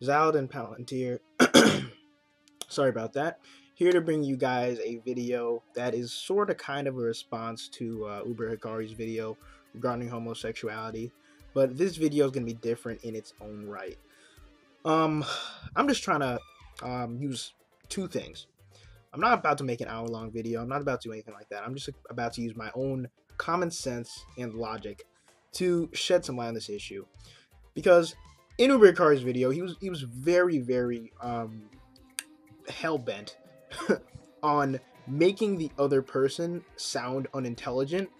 Zald and Palantir. Sorry about that. Here to bring you guys a video that is sort of kind of a response to UberHikari's video regarding homosexuality, but this video is going to be different in its own right. Um, I'm just trying to use two things. I'm not about to make an hour-long video. I'm not about to do anything like that. I'm just about to use my own common sense and logic to shed some light on this issue. Because in UberHikari's video, he was very hell bent on making the other person sound unintelligent.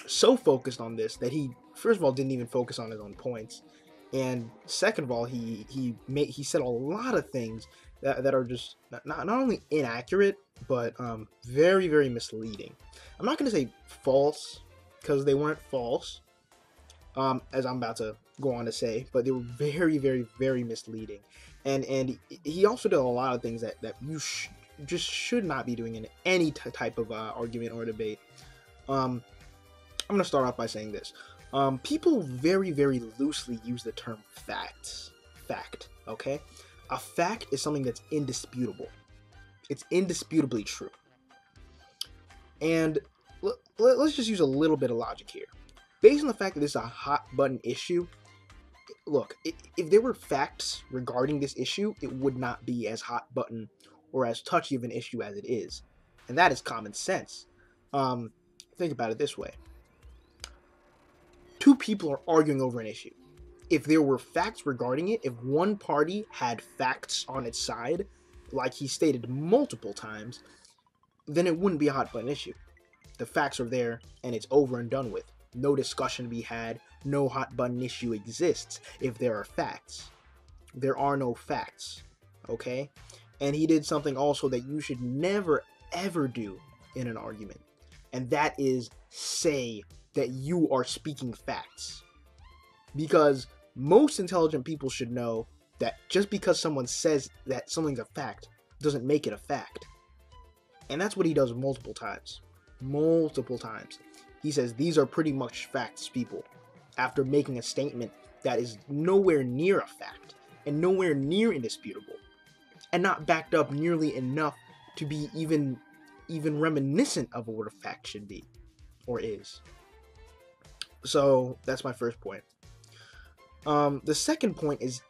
So focused on this that he first of all didn't even focus on his own points, and second of all he said a lot of things that are just not only inaccurate but very misleading. I'm not going to say false because they weren't false, as I'm about to go on to say, but they were very misleading. And he also did a lot of things that you just should not be doing in any type of argument or debate. I'm going to start off by saying this. People very loosely use the term fact, okay? A fact is something that's indisputable. It's indisputably true. And let's just use a little bit of logic here. Based on the fact that this is a hot button issue, look, if there were facts regarding this issue, it would not be as hot button or as touchy of an issue as it is. And that is common sense. Think about it this way. Two people are arguing over an issue. If there were facts regarding it, if one party had facts on its side, like he stated multiple times, then it wouldn't be a hot button issue. The facts are there and it's over and done with. No discussion to be had, no hot button issue exists if there are facts. There are no facts, okay? And he did something also that you should never ever do in an argument, and that is say that you are speaking facts. Because most intelligent people should know that just because someone says that something's a fact doesn't make it a fact. And that's what he does multiple times. He says these are pretty much facts, people, after making a statement that is nowhere near a fact and nowhere near indisputable and not backed up nearly enough to be even reminiscent of what a fact should be or is. So that's my first point. The second point is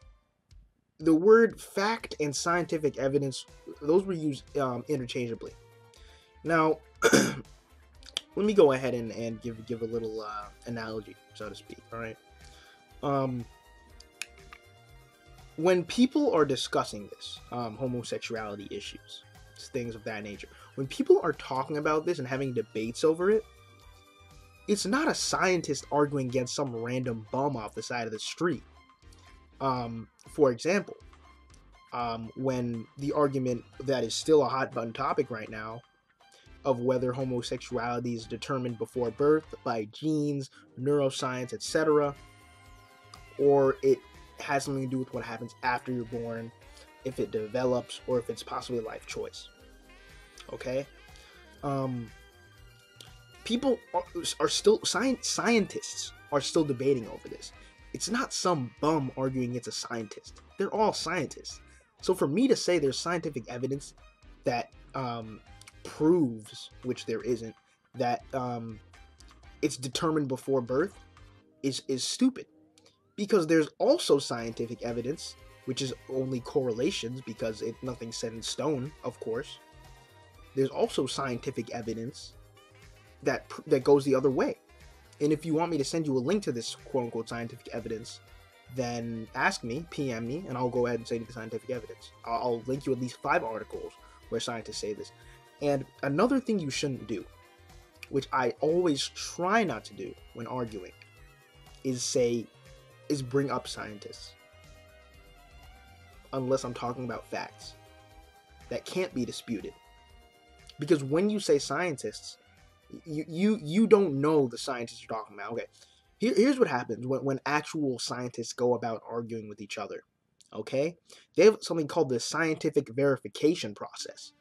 the word fact and scientific evidence, those were used interchangeably. Now, let me go ahead and give a little analogy, so to speak, all right? When people are discussing this, homosexuality issues, things of that nature, when people are talking about this and having debates over it, it's not a scientist arguing against some random bum off the side of the street. For example, when the argument that is still a hot button topic right now of whether homosexuality is determined before birth by genes, neuroscience, etc., or it has something to do with what happens after you're born, if it develops, or if it's possibly a life choice. Okay? People are still, scientists are still debating over this. It's not some bum arguing it's a scientist. They're all scientists. So for me to say there's scientific evidence that proves, which there isn't, that it's determined before birth is stupid. Because there's also scientific evidence, which is only correlations because nothing's set in stone, of course. There's also scientific evidence that goes the other way. And if you want me to send you a link to this quote-unquote scientific evidence, then ask me, PM me, and I'll go ahead and say the scientific evidence. I'll link you at least 5 articles where scientists say this. And another thing you shouldn't do, which I always try not to do when arguing, is bring up scientists. Unless I'm talking about facts that can't be disputed. Because when you say scientists, you don't know the scientists you're talking about. Okay, here's what happens when actual scientists go about arguing with each other. Okay, they have something called the scientific verification process.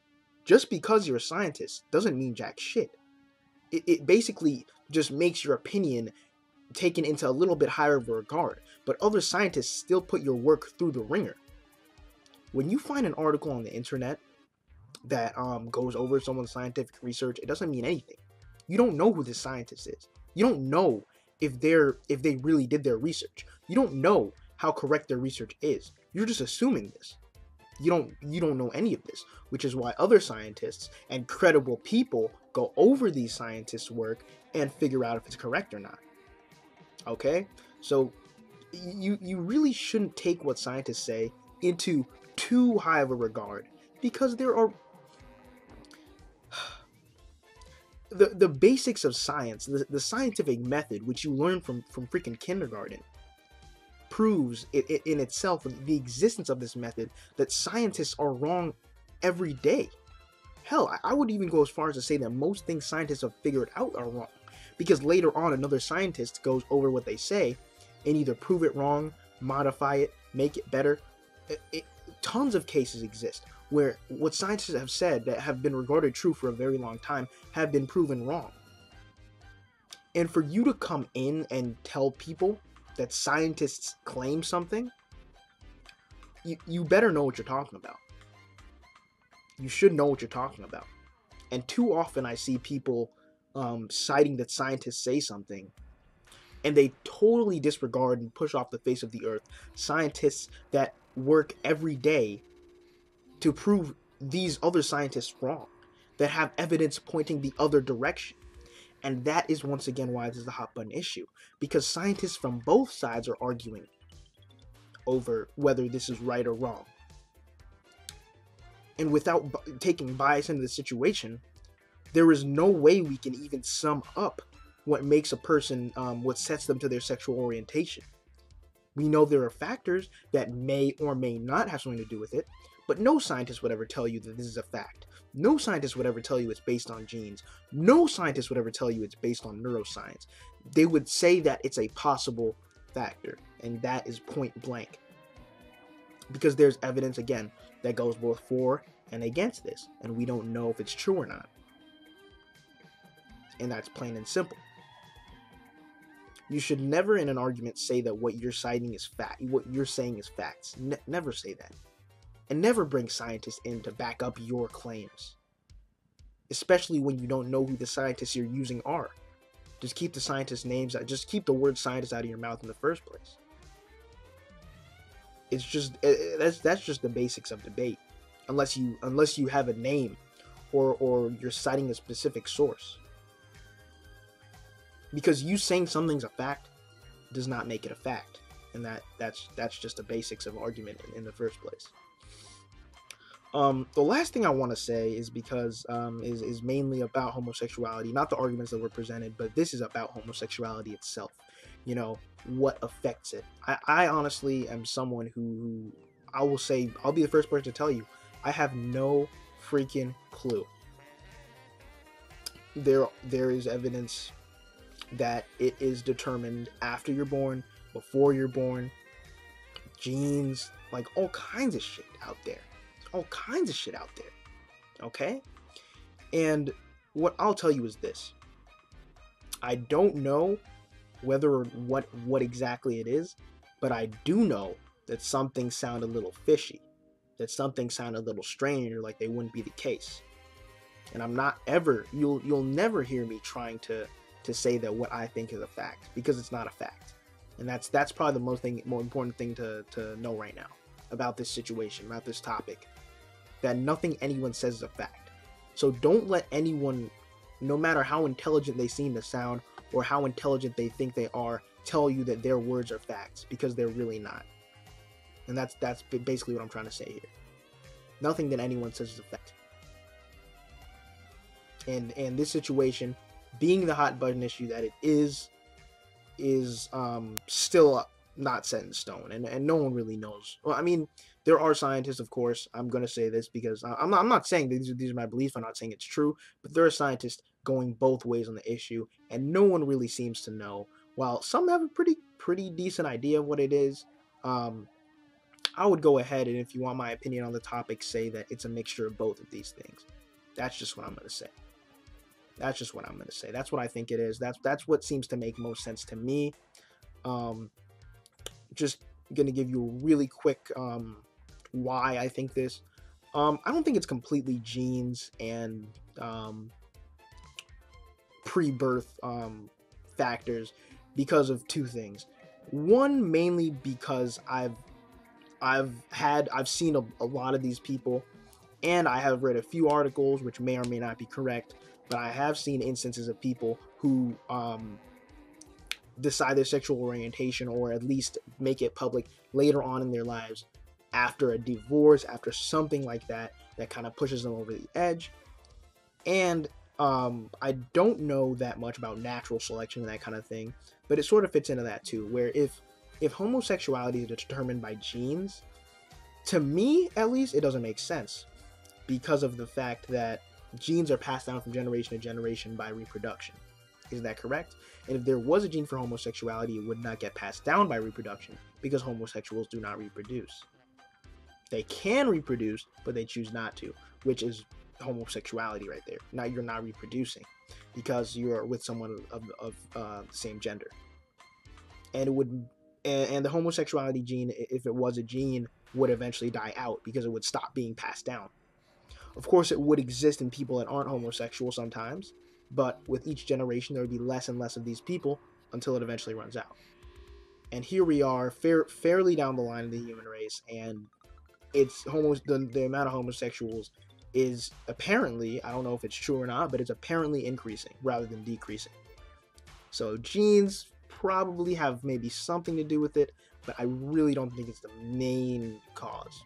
Just because you're a scientist doesn't mean jack shit. It basically just makes your opinion taken into a little bit higher of a regard, but other scientists still put your work through the ringer. When you find an article on the internet that goes over someone's scientific research, it doesn't mean anything. You don't know who this scientist is. You don't know if they really did their research. You don't know how correct their research is. You're just assuming this. You don't know any of this, which is why other scientists and credible people go over these scientists' work and figure out if it's correct or not. Okay? So you really shouldn't take what scientists say into too high of a regard, because there are the basics of science, the scientific method, which you learn from freaking kindergarten, proves it in itself, the existence of this method, that scientists are wrong every day. Hell, I would even go as far as to say that most things scientists have figured out are wrong, because later on another scientist goes over what they say and either prove it wrong, modify it, make it better. Tons of cases exist where what scientists have said that have been regarded true for a very long time have been proven wrong. And for you to come in and tell people that scientists claim something, you better know what you're talking about. You should know what you're talking about. And too often I see people citing that scientists say something, and they totally disregard and push off the face of the earth scientists that work every day to prove these other scientists wrong, that have evidence pointing the other direction. And that is once again why this is a hot button issue, because scientists from both sides are arguing over whether this is right or wrong. And without taking bias into the situation, there is no way we can even sum up what makes a person, what sets them to their sexual orientation. We know there are factors that may or may not have something to do with it, but no scientist would ever tell you that this is a fact. No scientist would ever tell you it's based on genes. No scientist would ever tell you it's based on neuroscience. They would say that it's a possible factor, and that is point blank. Because there's evidence, again, that goes both for and against this, and we don't know if it's true or not. And that's plain and simple. You should never in an argument say that what you're citing is fact, what you're saying is facts. Never say that. And never bring scientists in to back up your claims. Especially when you don't know who the scientists you're using are. Just keep the scientists' names out. Just keep the word scientist out of your mouth in the first place. It's just that's just the basics of debate. Unless you have a name or you're citing a specific source. Because you saying something's a fact does not make it a fact. And that's just the basics of argument in the first place. The last thing I want to say is because is mainly about homosexuality, not the arguments that were presented, but this is about homosexuality itself. You know, what affects it. I honestly am someone who I will say, I'll be the first person to tell you, I have no freaking clue. There is evidence that it is determined after you're born, before you're born, genes, like all kinds of shit out there. All kinds of shit out there. Okay? And what I'll tell you is this. I don't know whether or what exactly it is, but I do know that something sounded a little fishy. That something sounded a little strange, or like they wouldn't be the case. And I'm not ever, you'll never hear me trying to say that what I think is a fact, because it's not a fact. And that's probably the more important thing to know right now about this situation, about this topic. That nothing anyone says is a fact. So don't let anyone, no matter how intelligent they seem to sound or how intelligent they think they are, tell you that their words are facts, because they're really not. And that's basically what I'm trying to say here. Nothing that anyone says is a fact. And this situation, being the hot button issue that it is still not set in stone, and no one really knows. Well, I mean, there are scientists, of course. I'm going to say this because I'm not saying that these are my beliefs. I'm not saying it's true, but there are scientists going both ways on the issue, and no one really seems to know. While some have a pretty decent idea of what it is, I would go ahead and, if you want my opinion on the topic, say that it's a mixture of both of these things. That's just what I'm going to say. That's just what I'm gonna say. That's what I think it is. That's what seems to make most sense to me. Um, just gonna give you a really quick why I think this. I don't think it's completely genes and pre-birth factors because of two things. One, mainly because I've seen a lot of these people, and I have read a few articles which may or may not be correct, but I have seen instances of people who decide their sexual orientation, or at least make it public later on in their lives, after a divorce, after something like that kind of pushes them over the edge. And I don't know that much about natural selection and that kind of thing, but it sort of fits into that too, where if homosexuality is determined by genes, to me at least, it doesn't make sense, because of the fact that genes are passed down from generation to generation by reproduction. Is that correct? And if there was a gene for homosexuality, it would not get passed down by reproduction, because homosexuals do not reproduce. They can reproduce, but they choose not to, which is homosexuality right there. Now you're not reproducing because you're with someone of the same gender. And it would, and the homosexuality gene, if it was a gene, would eventually die out because it would stop being passed down. Of course, it would exist in people that aren't homosexual sometimes, but with each generation, there would be less and less of these people until it eventually runs out. And here we are, fairly down the line of the human race, and the amount of homosexuals is apparently, I don't know if it's true or not, but it's apparently increasing rather than decreasing. So genes probably have maybe something to do with it, but I really don't think it's the main cause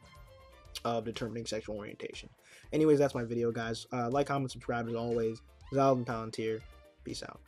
of determining sexual orientation. Anyways, that's my video, guys. Like, comment, subscribe as always. Zaldin Palantir. Peace out.